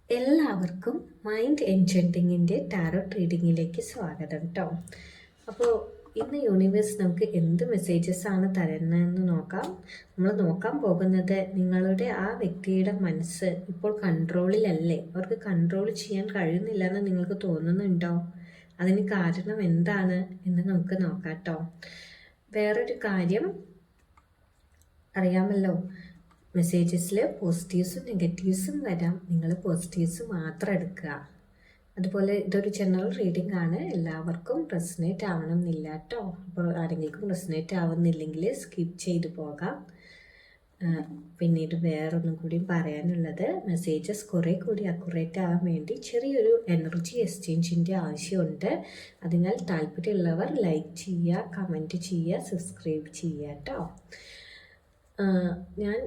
എല്ലാവർക്കും mind എൻചാൻറ്റിങ്ങിൻ്റെ tarot റീഡിങ്ങിലേക്ക് സ്വാഗതം കേട്ടോ. അപ്പോൾ ഇന്ന് യൂണിവേഴ്സ് നമുക്ക് എന്ത് മെസ്സേജസ് ആണ് തരുന്നതെന്ന് നോക്കാം. നമ്മൾ നോക്കാൻ പോകുന്നത് നിങ്ങളുടെ ആ വ്യക്തിയുടെ മനസ്സ് ഇപ്പോൾ കൺട്രോളിലല്ലേ, അവർക്ക് കൺട്രോൾ ചെയ്യാൻ കഴിയുന്നില്ല എന്ന് നിങ്ങൾക്ക് തോന്നുന്നുണ്ടോ? അതിന് കാരണം എന്താണ് എന്ന് നമുക്ക് നോക്കാം കേട്ടോ. വേറൊരു കാര്യം അറിയാമല്ലോ, മെസ്സേജസിൽ പോസിറ്റീവ്സും നെഗറ്റീവ്സും വരാം. നിങ്ങൾ പോസിറ്റീവ്സ് മാത്രം എടുക്കുക. അതുപോലെ ഇതൊരു ജനറൽ റീഡിംഗ് ആണ്, എല്ലാവർക്കും റെസനേറ്റ് ആവണമെന്നില്ല കേട്ടോ. അപ്പോൾ ആരെങ്കിലും റെസനേറ്റ് ആവുന്നില്ലെങ്കിൽ സ്കിപ്പ് ചെയ്ത് പോകാം. പിന്നീട് വേറൊന്നും കൂടി പറയാനുള്ളത്, മെസ്സേജസ് കുറേ കൂടി അക്യുറേറ്റ് ആവാൻ വേണ്ടി ചെറിയൊരു എനർജി എക്സ്ചേഞ്ചിൻ്റെ ആവശ്യമുണ്ട്. അതിനാൽ താല്പര്യമുള്ളവർ ലൈക്ക് ചെയ്യുക, കമൻറ്റ് ചെയ്യുക, സബ്സ്ക്രൈബ് ചെയ്യുക കേട്ടോ. ഞാൻ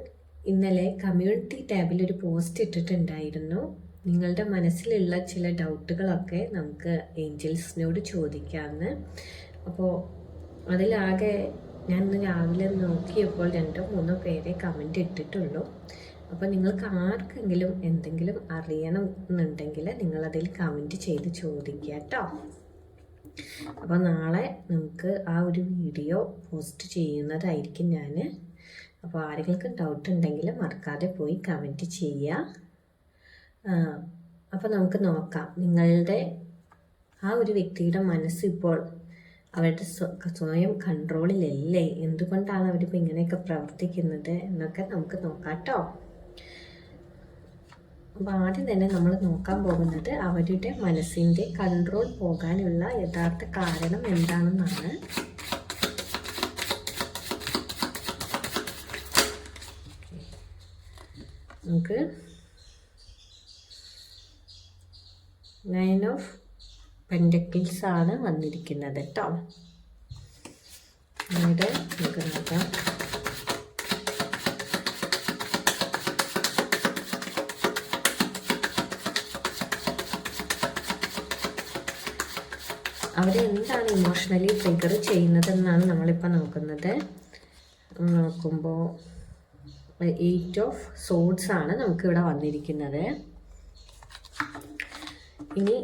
ഇന്നലെ കമ്മ്യൂണിറ്റി ടാബിൽ ഒരു പോസ്റ്റ് ഇട്ടിട്ടുണ്ടായിരുന്നു. നിങ്ങളുടെ മനസ്സിലുള്ള ചില ഡൗട്ടുകളൊക്കെ നമുക്ക് ഏഞ്ചൽസിനോട് ചോദിക്കാമെന്ന്. അപ്പോൾ അതിലാകെ ഞാൻ ഇന്ന് രാവിലെ നോക്കിയപ്പോൾ 2-3 പേരെ കമൻറ്റ് ഇട്ടിട്ടുള്ളൂ. അപ്പോൾ നിങ്ങൾക്ക് ആർക്കെങ്കിലും എന്തെങ്കിലും അറിയണം എന്നുണ്ടെങ്കിൽ നിങ്ങളതിൽ കമൻറ്റ് ചെയ്ത് ചോദിക്കുക കേട്ടോ. അപ്പോൾ നാളെ നമുക്ക് ആ ഒരു വീഡിയോ പോസ്റ്റ് ചെയ്യുന്നതായിരിക്കും ഞാൻ. അപ്പോൾ ആരെങ്കിലും ഡൗട്ട് ഉണ്ടെങ്കിൽ മറക്കാതെ പോയി കമൻറ്റ് ചെയ്യുക. അപ്പോൾ നമുക്ക് നോക്കാം, നിങ്ങളുടെ ആ ഒരു വ്യക്തിയുടെ മനസ്സിപ്പോൾ അവരുടെ സ്വയം കൺട്രോളിലല്ലേ, എന്തുകൊണ്ടാണ് അവരിപ്പോൾ ഇങ്ങനെയൊക്കെ പ്രവർത്തിക്കുന്നത് എന്നൊക്കെ നമുക്ക് നോക്കാം കേട്ടോ. അപ്പോൾ ആദ്യം തന്നെ നമ്മൾ നോക്കാൻ പോകുന്നത് അവരുടെ മനസ്സിൻ്റെ കൺട്രോൾ പോകാനുള്ള യഥാർത്ഥ കാരണം എന്താണെന്നാണ്. നമുക്ക് 9 ഓഫ് പെൻറ്റക്കിൾസ് ആണ് വന്നിരിക്കുന്നത് കേട്ടോ. ഇവിടെ നമുക്ക് നോക്കാം. അവരെ എന്താണ് ഇമോഷണലി ട്രിഗർ ചെയ്യുന്നതെന്നാണ് നമ്മളിപ്പോൾ നോക്കുന്നത്. നോക്കുമ്പോൾ 8 ഓഫ് സോഡ്സ് ആണ് നമുക്കിവിടെ വന്നിരിക്കുന്നത്. ഇനി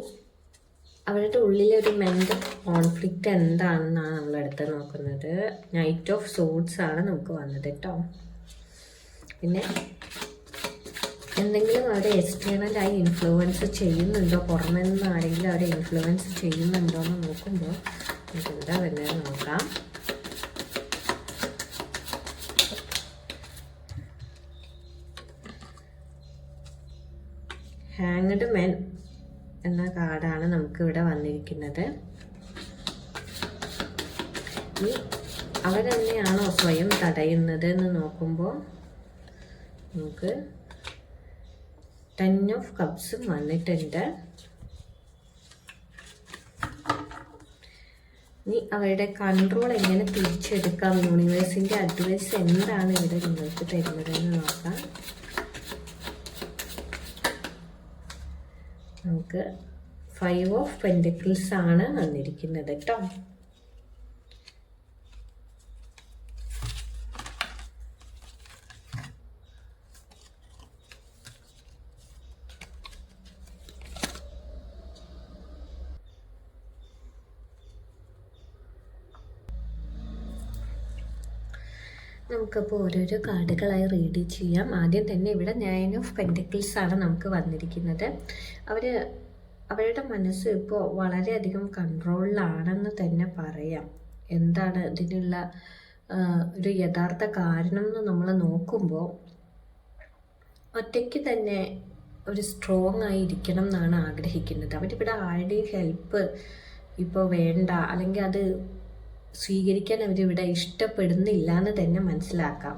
അവരുടെ ഉള്ളിലെ ഒരു മെൻ്റൽ കോൺഫ്ലിക്റ്റ് എന്താണെന്നാണ് നമ്മളെടുത്ത് നോക്കുന്നത്. നൈറ്റ് ഓഫ് സോഡ്സ് ആണ് നമുക്ക് വന്നത് കേട്ടോ. പിന്നെ എന്തെങ്കിലും അവരെ എക്സ്റ്റേണലായി ഇൻഫ്ലുവൻസ് ചെയ്യുന്നുണ്ടോ, പുറമെ നിന്ന് ആരെങ്കിലും അവരെ ഇൻഫ്ലുവൻസ് ചെയ്യുന്നുണ്ടോ എന്ന് നോക്കുമ്പോൾ നമുക്ക് എന്താ വരുന്നത് നോക്കാം. ഹാങ്ഡ് മെൻ എന്ന കാർഡാണ് നമുക്കിവിടെ വന്നിരിക്കുന്നത്. ഈ അവരെന്നെയാണോ സ്വയം തടയുന്നത് എന്ന് നോക്കുമ്പോൾ നമുക്ക് 10 ഓഫ് കപ്സും വന്നിട്ടുണ്ട്. ഇനി അവരുടെ കൺട്രോൾ എങ്ങനെ തിരിച്ചെടുക്കാം, യൂണിവേഴ്സിൻ്റെ അഡ്വൈസ് എന്താണ് ഇവിടെ നിങ്ങൾക്ക് തരുന്നതെന്ന് നോക്കാം. നമുക്ക് 5 ഓഫ് പെൻറ്റക്കിൾസ് ആണ് വന്നിരിക്കുന്നത് കേട്ടോ. നമുക്കപ്പോൾ ഓരോരോ കാർഡുകളായി റീഡ് ചെയ്യാം. ആദ്യം തന്നെ ഇവിടെ 9 ഓഫ് പെൻറ്റക്കിൾസ് ആണ് നമുക്ക് വന്നിരിക്കുന്നത്. അവരുടെ മനസ്സ് ഇപ്പോൾ വളരെയധികം കൺട്രോളിലാണെന്ന് തന്നെ പറയാം. എന്താണ് ഇതിനുള്ള ഒരു യഥാർത്ഥ കാരണം എന്ന് നമ്മൾ നോക്കുമ്പോൾ, ഒറ്റയ്ക്ക് തന്നെ ഒരു സ്ട്രോങ് ആയി ഇരിക്കണം എന്നാണ് ആഗ്രഹിക്കുന്നത്. അവരിവിടെ ആരുടെയും ഹെൽപ്പ് ഇപ്പോൾ വേണ്ട, അല്ലെങ്കിൽ അത് സ്വീകരിക്കാൻ അവരിവിടെ ഇഷ്ടപ്പെടുന്നില്ല എന്ന് തന്നെ മനസ്സിലാക്കാം.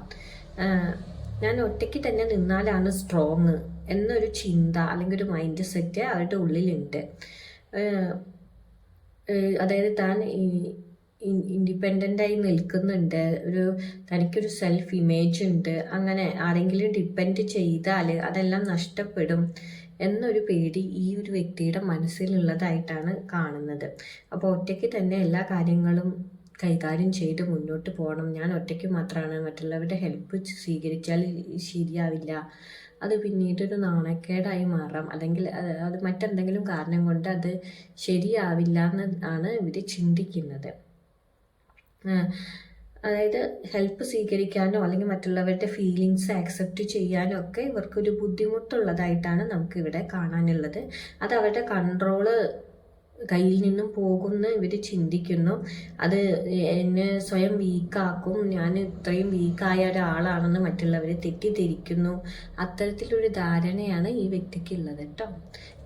ഞാൻ ഒറ്റയ്ക്ക് തന്നെ നിന്നാലാണ് സ്ട്രോങ് എന്നൊരു ചിന്ത അല്ലെങ്കിൽ ഒരു മൈൻഡ് സെറ്റ് അവരുടെ ഉള്ളിലുണ്ട്. അതായത് താൻ ഇൻഡിപെൻഡൻ്റായി നിൽക്കുന്നുണ്ട്, തനിക്കൊരു സെൽഫ് ഇമേജ് ഉണ്ട്. അങ്ങനെ ആരെങ്കിലും ഡിപ്പെൻഡ് ചെയ്താൽ അതെല്ലാം നഷ്ടപ്പെടും എന്നൊരു പേടി ഈ ഒരു വ്യക്തിയുടെ മനസ്സിലുള്ളതായിട്ടാണ് കാണുന്നത്. അപ്പോൾ ഒറ്റയ്ക്ക് തന്നെ എല്ലാ കാര്യങ്ങളും കൈകാര്യം ചെയ്ത് മുന്നോട്ട് പോകണം, ഞാൻ ഒറ്റയ്ക്ക് മാത്രമാണ്, മറ്റുള്ളവരുടെ ഹെൽപ്പ് സ്വീകരിച്ചാൽ ശരിയാവില്ല, അത് പിന്നീടൊരു നാണക്കേടായി മാറാം, അല്ലെങ്കിൽ അത് മറ്റെന്തെങ്കിലും കാരണം കൊണ്ട് അത് ശരിയാവില്ല എന്ന് ആണ് ഇവർ ചിന്തിക്കുന്നത്. അതായത് ഹെൽപ്പ് സ്വീകരിക്കാനോ അല്ലെങ്കിൽ മറ്റുള്ളവരുടെ ഫീലിങ്സ് ആക്സെപ്റ്റ് ചെയ്യാനോ ഒക്കെ ഇവർക്കൊരു ബുദ്ധിമുട്ടുള്ളതായിട്ടാണ് നമുക്കിവിടെ കാണാനുള്ളത്. അത് അവരുടെ കൺട്രോള് കയ്യിൽ നിന്നും പോകുമെന്ന് ഇവർ ചിന്തിക്കുന്നു. അത് എന്നെ സ്വയം വീക്കാക്കും, ഞാൻ ഇത്രയും വീക്കായ ഒരാളാണെന്ന് മറ്റുള്ളവർ തെറ്റിദ്ധരിക്കുന്നു. അത്തരത്തിലൊരു ധാരണയാണ് ഈ വ്യക്തിക്കുള്ളത് കേട്ടോ.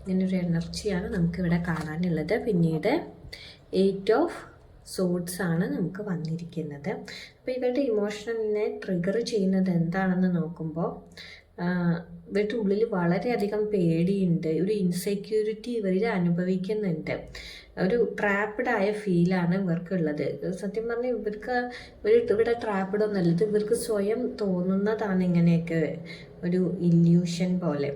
ഇങ്ങനൊരു എനർജിയാണ് നമുക്കിവിടെ കാണാനുള്ളത്. പിന്നീട് 8 ഓഫ് സോഡ്സ് ആണ് നമുക്ക് വന്നിരിക്കുന്നത്. അപ്പോൾ ഇവരുടെ ഇമോഷണലിനെ ട്രിഗർ ചെയ്യുന്നത് എന്താണെന്ന് നോക്കുമ്പോൾ ഇവരുടെ ഉള്ളിൽ വളരെയധികം പേടിയുണ്ട്, ഒരു ഇൻസെക്യൂരിറ്റി ഇവർ അനുഭവിക്കുന്നുണ്ട്, ഒരു ട്രാപ്ഡ് ആയ ഫീലാണ് ഇവർക്കുള്ളത്. സത്യം പറഞ്ഞാൽ ഇവിടെ ട്രാപ്ഡ് ഒന്നല്ല, ഇത് ഇവർക്ക് സ്വയം തോന്നുന്നതാണ് ഇങ്ങനെയൊക്കെ ഒരു ഇല്യൂഷൻ പോലെ.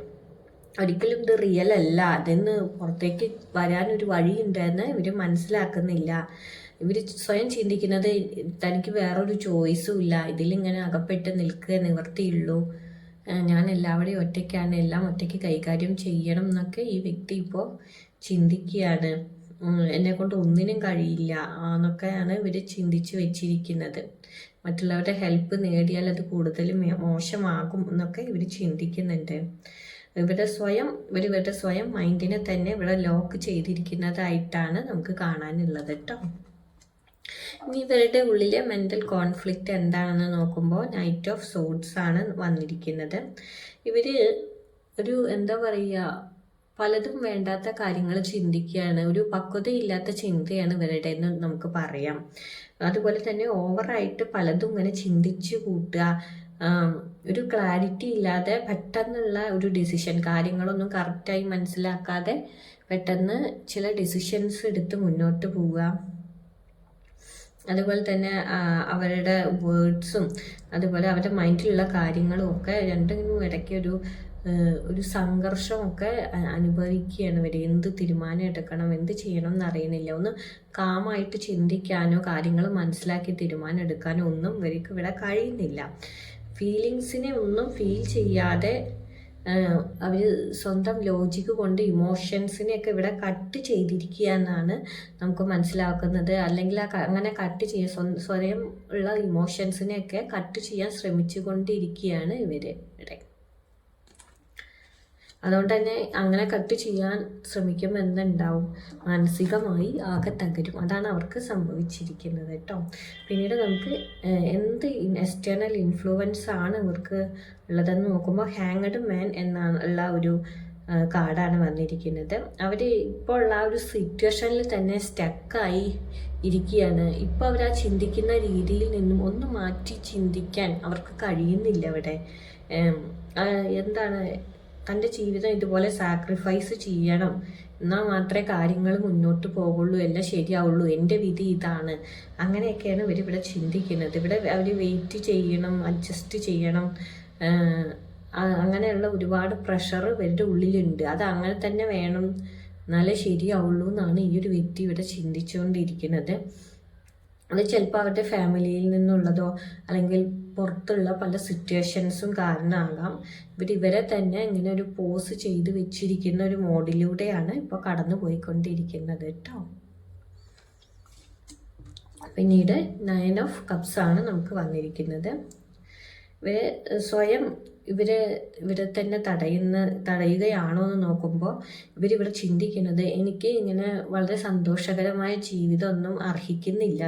ഒരിക്കലും ഇത് റിയൽ അല്ല, അതിന്ന് പുറത്തേക്ക് വരാനൊരു വഴിയുണ്ടെന്ന് ഇവർ മനസ്സിലാക്കുന്നില്ല. ഇവർ സ്വയം ചിന്തിക്കുന്നത് തനിക്ക് വേറൊരു ചോയ്സും ഇല്ല, ഇതിലിങ്ങനെ അകപ്പെട്ട് നിൽക്കുക നിവർത്തിയുള്ളൂ, ഞാൻ എല്ലാവരുടെയും ഒറ്റയ്ക്കാണ്, എല്ലാം ഒറ്റയ്ക്ക് കൈകാര്യം ചെയ്യണം എന്നൊക്കെ ഈ വ്യക്തി ഇപ്പോൾ ചിന്തിക്കുകയാണ്. എന്നെക്കൊണ്ട് ഒന്നിനും കഴിയില്ല എന്നൊക്കെയാണ് ഇവർ ചിന്തിച്ച് വെച്ചിരിക്കുന്നത്. മറ്റുള്ളവരുടെ ഹെൽപ്പ് നേടിയാൽ അത് കൂടുതൽ മോശമാകും എന്നൊക്കെ ഇവർ ചിന്തിക്കുന്നുണ്ട്. ഇവരുടെ സ്വയം മൈൻഡിനെ തന്നെ ഇവിടെ ലോക്ക് ചെയ്തിരിക്കുന്നതായിട്ടാണ് നമുക്ക് കാണാനുള്ളത് കേട്ടോ. ഇനി ഇവരുടെ ഉള്ളിലെ മെൻ്റൽ കോൺഫ്ലിക്റ്റ് എന്താണെന്ന് നോക്കുമ്പോൾ നൈറ്റ് ഓഫ് സോഡ്സ് ആണ് വന്നിരിക്കുന്നത്. ഇവർ ഒരു എന്താ പറയുക, പലതും വേണ്ടാത്ത കാര്യങ്ങൾ ചിന്തിക്കുകയാണ്, ഒരു പക്വതയില്ലാത്ത ചിന്തയാണ് ഇവരുടെ എന്ന് നമുക്ക് പറയാം. അതുപോലെ തന്നെ ഓവറായിട്ട് പലതും ഇങ്ങനെ ചിന്തിച്ചു കൂട്ടുക, ഒരു ക്ലാരിറ്റി ഇല്ലാതെ പെട്ടെന്നുള്ള ഒരു ഡിസിഷൻ, കാര്യങ്ങളൊന്നും കറക്റ്റായി മനസ്സിലാക്കാതെ പെട്ടെന്ന് ചില ഡിസിഷൻസ് എടുത്ത് മുന്നോട്ട് പോവുക. അതുപോലെ തന്നെ അവരുടെ വേർഡ്സും അതുപോലെ അവരുടെ മൈൻഡിലുള്ള കാര്യങ്ങളും ഒക്കെ രണ്ടിനും ഇടയ്ക്ക് ഒരു സംഘർഷമൊക്കെ അനുഭവിക്കുകയാണ് ഇവർ. എന്ത് തീരുമാനം എടുക്കണം, എന്ത് ചെയ്യണം എന്നറിയണില്ല, ഒന്ന് കാമായിട്ട് ചിന്തിക്കാനോ കാര്യങ്ങൾ മനസ്സിലാക്കി തീരുമാനം എടുക്കാനോ ഒന്നും ഇവർക്ക് ഇവിടെ കഴിയുന്നില്ല. ഫീലിങ്സിനെ ഒന്നും ഫീൽ ചെയ്യാതെ അവർ സ്വന്തം ലോജിക്ക് കൊണ്ട് ഇമോഷൻസിനെയൊക്കെ ഇവിടെ കട്ട് ചെയ്തിരിക്കുക എന്നാണ് നമുക്ക് മനസ്സിലാക്കുന്നത്. അല്ലെങ്കിൽ അങ്ങനെ കട്ട് ചെയ്യാൻ സ്വയം ഉള്ള ഇമോഷൻസിനെയൊക്കെ കട്ട് ചെയ്യാൻ ശ്രമിച്ചു കൊണ്ടിരിക്കുകയാണ് ഇവർ ഇവിടെ. അതുകൊണ്ട് തന്നെ അങ്ങനെ കട്ട് ചെയ്യാൻ ശ്രമിക്കുമ്പോൾ എന്തുണ്ടാവും, മാനസികമായി ആകെ തകരും. അതാണ് അവർക്ക് സംഭവിച്ചിരിക്കുന്നത് കേട്ടോ. പിന്നീട് നമുക്ക് എന്ത് എക്സ്റ്റേണൽ ഇൻഫ്ലുവൻസ് ആണ് ഇവർക്ക് ഉള്ളതെന്ന് നോക്കുമ്പോൾ ഹാങ്ഡ് മാൻ എന്നുള്ള ഒരു കാർഡാണ് വന്നിരിക്കുന്നത്. അവർ ഇപ്പോൾ ഉള്ള ആ ഒരു സിറ്റുവേഷനിൽ തന്നെ സ്റ്റക്കായി ഇരിക്കുകയാണ്. ഇപ്പോൾ അവർ ആ ചിന്തിക്കുന്ന രീതിയിൽ നിന്നും ഒന്ന് മാറ്റി ചിന്തിക്കാൻ അവർക്ക് കഴിയുന്നില്ല. അവിടെ എന്താണ്, തൻ്റെ ജീവിതം ഇതുപോലെ സാക്രിഫൈസ് ചെയ്യണം, എന്നാൽ മാത്രമേ കാര്യങ്ങൾ മുന്നോട്ട് പോകുള്ളൂ, എല്ലാം ശരിയാവുള്ളൂ, എൻ്റെ വിധി ഇതാണ്, അങ്ങനെയൊക്കെയാണ് ഇവരിവിടെ ചിന്തിക്കുന്നത്. ഇവിടെ അവർ വെയിറ്റ് ചെയ്യണം, അഡ്ജസ്റ്റ് ചെയ്യണം, അങ്ങനെയുള്ള ഒരുപാട് പ്രഷർ ഇവരുടെ ഉള്ളിലുണ്ട്. അത് അങ്ങനെ തന്നെ വേണം, എന്നാലേ ശരിയാവുള്ളൂ എന്നാണ് ഈ ഒരു വ്യക്തി ഇവിടെ ചിന്തിച്ചുകൊണ്ടിരിക്കുന്നത്. അത് ചിലപ്പോൾ അവരുടെ ഫാമിലിയിൽ നിന്നുള്ളതോ അല്ലെങ്കിൽ പുറത്തുള്ള പല സിറ്റുവേഷൻസും കാരണമാകാം. ഇവരെ തന്നെ ഇങ്ങനെ ഒരു പോസ് ചെയ്ത് വെച്ചിരിക്കുന്ന ഒരു മോഡിലൂടെയാണ് ഇപ്പോൾ കടന്നു പോയിക്കൊണ്ടിരിക്കുന്നത് കേട്ടോ. പിന്നീട് 9 ഓഫ് കപ്സ് ആണ് നമുക്ക് വന്നിരിക്കുന്നത്. സ്വയം ഇവരെ തന്നെ തടയുകയാണോ എന്ന് നോക്കുമ്പോൾ ഇവരിവിടെ ചിന്തിക്കുന്നത്, എനിക്ക് ഇങ്ങനെ വളരെ സന്തോഷകരമായ ജീവിതമൊന്നും അർഹിക്കുന്നില്ല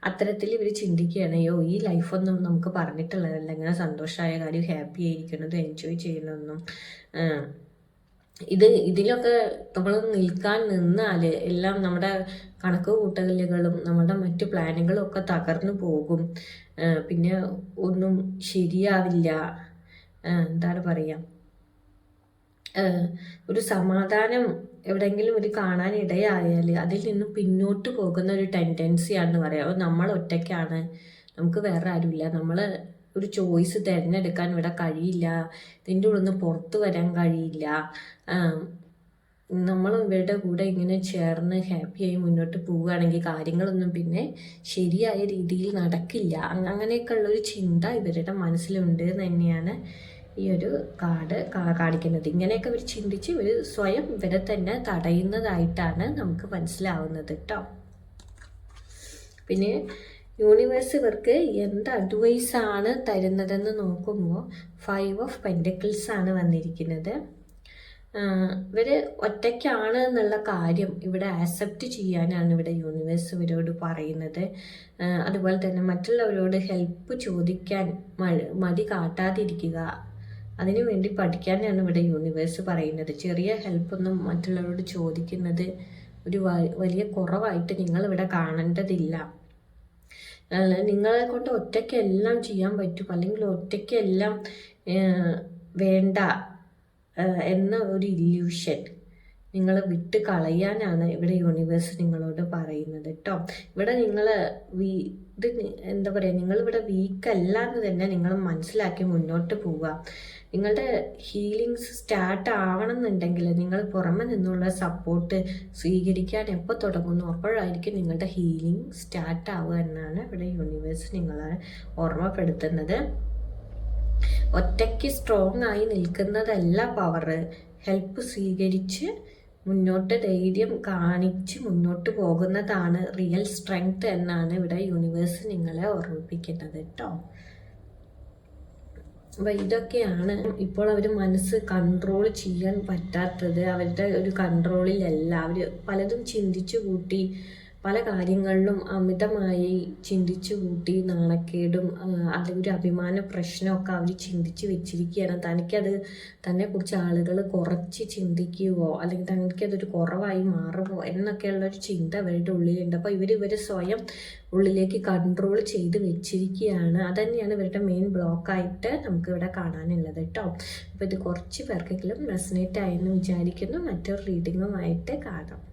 അത്തരത്തിൽ ഇവർ ചിന്തിക്കുകയാണ്. അയ്യോ, ഈ ലൈഫൊന്നും നമുക്ക് പറഞ്ഞിട്ടുള്ളതല്ല, ഇങ്ങനെ സന്തോഷമായ കാര്യം, ഹാപ്പി ആയിരിക്കുന്നതും എൻജോയ് ചെയ്യുന്നതൊന്നും. ഇതിലൊക്കെ നമ്മൾ നിൽക്കാൻ നിന്നാൽ എല്ലാം നമ്മുടെ കണക്ക് കൂട്ടലുകളും നമ്മുടെ മറ്റു പ്ലാനുകളും ഒക്കെ തകർന്നു പോകും. പിന്നെ ഒന്നും ശരിയാവില്ല. എന്താണ് പറയുക, ഒരു സമാധാനം എവിടെയെങ്കിലും ഒരു കാണാൻ ഇടയായാൽ അതിൽ നിന്നും പിന്നോട്ട് പോകുന്ന ഒരു ടെൻഡൻസിയാണെന്ന് പറയാം. നമ്മൾ ഒറ്റയ്ക്കാണ്, നമുക്ക് വേറെ ആരുമില്ല, നമ്മൾ ഒരു ചോയ്സ് തിരഞ്ഞെടുക്കാൻ ഇവിടെ കഴിയില്ല, ഇതിൻ്റെ ഉള്ളിൽ നിന്ന് പുറത്ത് വരാൻ കഴിയില്ല, നമ്മൾ ഇവരുടെ കൂടെ ഇങ്ങനെ ചേർന്ന് ഹാപ്പിയായി മുന്നോട്ട് പോവുകയാണെങ്കിൽ കാര്യങ്ങളൊന്നും പിന്നെ ശരിയായ രീതിയിൽ നടക്കില്ല. അങ്ങനെയൊക്കെ ഉള്ളൊരു ചിന്ത ഇവരുടെ മനസ്സിലുണ്ട് എന്ന് തന്നെയാണ് ഈ ഒരു കാർഡ് കാണിക്കുന്നത്. ഇങ്ങനെയൊക്കെ ഇവർ ചിന്തിച്ച് ഇവർ സ്വയം ഇവരെ തന്നെ തടയുന്നതായിട്ടാണ് നമുക്ക് മനസ്സിലാവുന്നത് കേട്ടോ. പിന്നെ യൂണിവേഴ്സ് ഇവർക്ക് എന്ത് അഡ്വൈസാണ് തരുന്നതെന്ന് നോക്കുമ്പോൾ 5 ഓഫ് പെൻറ്റക്കിൾസ് ആണ് വന്നിരിക്കുന്നത്. ഇവർ ഒറ്റയ്ക്കാണ് എന്നുള്ള കാര്യം ഇവിടെ ആക്സെപ്റ്റ് ചെയ്യാനാണ് ഇവിടെ യൂണിവേഴ്സ് ഇവരോട് പറയുന്നത്. അതുപോലെ തന്നെ മറ്റുള്ളവരോട് ഹെൽപ്പ് ചോദിക്കാൻ മടി കാട്ടാതിരിക്കുക, അതിനു വേണ്ടി പഠിക്കാനാണ് ഇവിടെ യൂണിവേഴ്സ് പറയുന്നത്. ചെറിയ ഹെൽപ്പൊന്നും മറ്റുള്ളവരോട് ചോദിക്കുന്നത് ഒരു വലിയ കുറവായിട്ട് നിങ്ങളിവിടെ കാണേണ്ടതില്ല. നിങ്ങളെ കൊണ്ട് ഒറ്റയ്ക്ക് എല്ലാം ചെയ്യാൻ പറ്റും, അല്ലെങ്കിൽ ഒറ്റയ്ക്ക് എല്ലാം വേണ്ട എന്ന ഒരു ഇല്യൂഷൻ നിങ്ങൾ വിട്ട് കളയാനാണ് ഇവിടെ യൂണിവേഴ്സ് നിങ്ങളോട് പറയുന്നത് കേട്ടോ. ഇവിടെ നിങ്ങൾ ഇത് എന്താ പറയുക, നിങ്ങളിവിടെ വീക്കല്ല എന്ന് തന്നെ നിങ്ങൾ മനസ്സിലാക്കി മുന്നോട്ട് പോവുക. നിങ്ങളുടെ ഹീലിങ്സ് സ്റ്റാർട്ട് ആവണം എന്നുണ്ടെങ്കിൽ നിങ്ങൾ പുറമെ നിന്നുള്ള സപ്പോർട്ട് സ്വീകരിക്കാൻ എപ്പോൾ തുടങ്ങുന്നു അപ്പോഴായിരിക്കും നിങ്ങളുടെ ഹീലിംഗ് സ്റ്റാർട്ട് ആവുക എന്നാണ് ഇവിടെ യൂണിവേഴ്സ് നിങ്ങളെ ഓർമ്മപ്പെടുത്തുന്നത്. ഒറ്റയ്ക്ക് സ്ട്രോങ് ആയി നിൽക്കുന്നതല്ല പവർ, ഹെൽപ്പ് സ്വീകരിച്ച് മുന്നോട്ട് ധൈര്യം കാണിച്ച് മുന്നോട്ട് പോകുന്നതാണ് റിയൽ സ്ട്രെങ്ത് എന്നാണ് ഇവിടെ യൂണിവേഴ്സ് നിങ്ങളെ ഓർമ്മിപ്പിക്കുന്നത് കേട്ടോ. അപ്പോൾ ഇതൊക്കെയാണ് ഇപ്പോൾ അവർ മനസ്സ് കൺട്രോൾ ചെയ്യാൻ പറ്റാത്തത്. അവരുടെ ഒരു കൺട്രോളിലല്ല. അവർ പലതും ചിന്തിച്ചു കൂട്ടി, പല കാര്യങ്ങളിലും അമിതമായി ചിന്തിച്ചു കൂട്ടി നാണക്കേടും അല്ലെങ്കിൽ ഒരു അഭിമാന പ്രശ്നമൊക്കെ അവർ ചിന്തിച്ച് വെച്ചിരിക്കുകയാണ്. തനിക്കത് തന്നെക്കുറിച്ച് ആളുകൾ കുറച്ച് ചിന്തിക്കുവോ അല്ലെങ്കിൽ തനിക്കതൊരു കുറവായി മാറുമോ എന്നൊക്കെയുള്ളൊരു ചിന്ത അവരുടെ ഉള്ളിലുണ്ട്. അപ്പോൾ ഇവർ സ്വയം ഉള്ളിലേക്ക് കൺട്രോൾ ചെയ്ത് വെച്ചിരിക്കുകയാണ്. അതുതന്നെയാണ് ഇവരുടെ മെയിൻ ബ്ലോക്കായിട്ട് നമുക്കിവിടെ കാണാനുള്ളത് കേട്ടോ. അപ്പോൾ ഇത് കുറച്ച് പേർക്കെങ്കിലും റെസനേറ്റ് ആയെന്ന് വിചാരിക്കുന്നു. മറ്റൊരു റീഡിങ്ങുമായിട്ട് കാണാം.